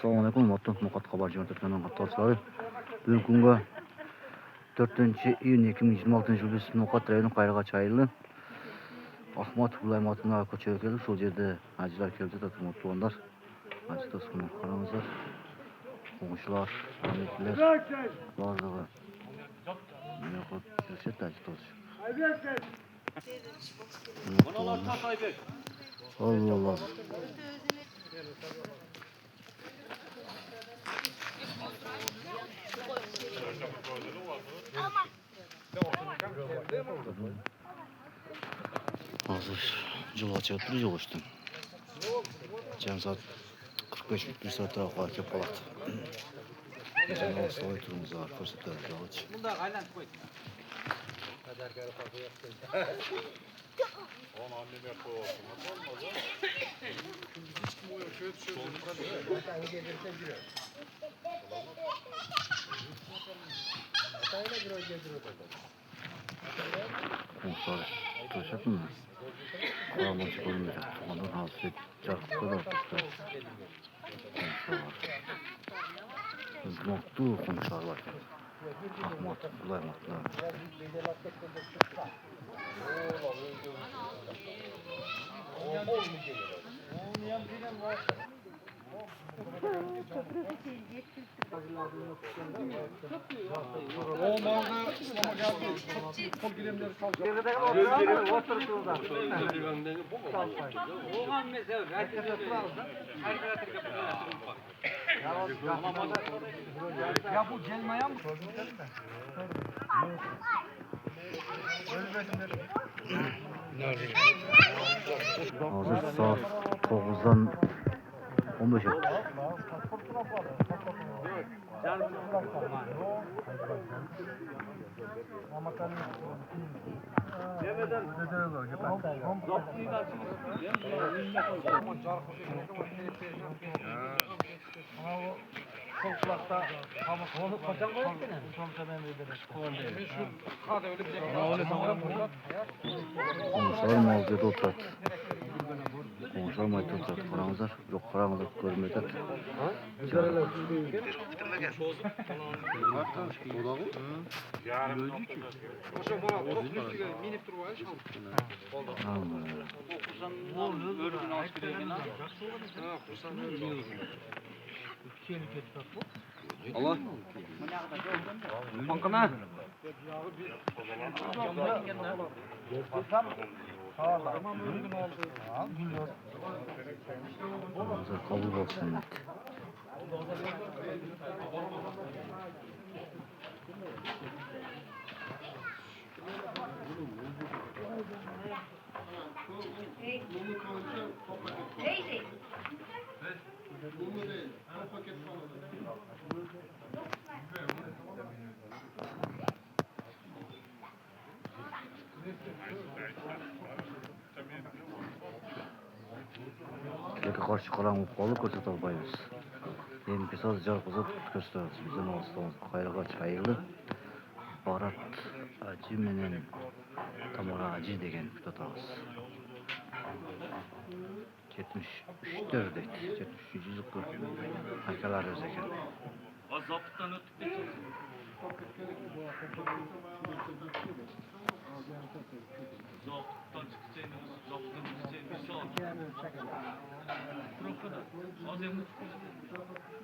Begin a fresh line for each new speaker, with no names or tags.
Assalamualaikum warahmatullahi wabarakatuh. Xabar jo'natayotgan qatorchilar. Bugun kunga 4-iyun 2026 yil biz No'qat rayoni Qayraga chayili Ahmad viloyatining ko'chaga keldik. Shu yerda hajlar keldi, to'g'onlar. Haj do'stlar, qaramizlar. Qo'shnilar, hamidlar, bardog'i. Yo'q, o'sha tajtosh.
Manalar Taybek.
Allah. Hazır cıvaç yatırı yoğuştum. Cem saat 45-41 saat daha fark yapalım. Bizim hastayı turumuz var. Fırsatlar cıvaç.
Bunda aynen koy. Onu annem yapıyor. Olmaz o. Hiç kim uyuyor? Şöyle düşüyor.
Muhtar taşak mı? Karamançı koymayacak. Ondan hasret çarpıda da tuttu. Mutlu komşular var. Ahmet, Bulaymatlar.
Olmazdı. İslam'a geldi. Çok girimleri kalacak. Oğlan mesela herkese sıralım. Ya bu gelmeye mi?
Hazır saat 9'dan 15 ettik. Konuşalım mı oldu da oturat. Konuşalım mı oturat. Karamızlar. Yok karamızlar görmedik.
Allah. Bankana.
Karamızlar kabul olsun. Lekin qarshi qarang qolib ko'rsata olmaymiz. Endi kesoz jarqizib ko'rsatamiz. Bizning ostimiz Qayraga chayili. Barat aji menen Tamara aji degan tutatamiz. 73'tür deydi. 73 yıllık hakalar öz ekan.
O zapttan ötüp geçiyor. Zapttan çıkacağını, zapttan çıkacağını bir şey oldu. Profada. Az emni çıkacağını.